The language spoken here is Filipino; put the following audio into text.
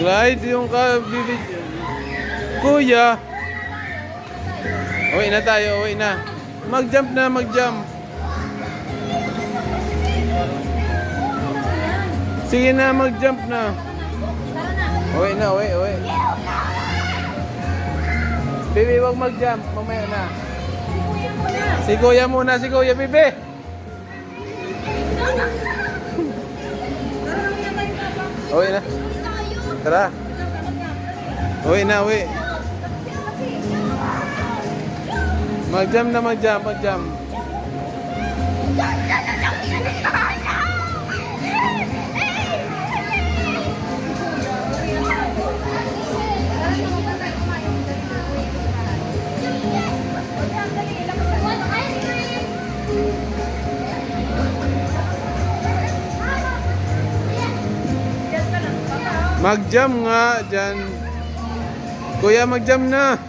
Clyde, yung Kuya. Uwi na tayo, uwi na. Mag-jump na, mag-jump. Sige na, mag-jump na. Uwi na, uwi, uwi. Bibi, huwag mag-jump. Mamaya na. Si Kuya muna, si Kuya, Bibi. Uwi na. Tara. Uwi na, uwi. Mag-jump na, mag-jump, mag-jump. Mag-jump nga dyan. Kuya, mag-jump na.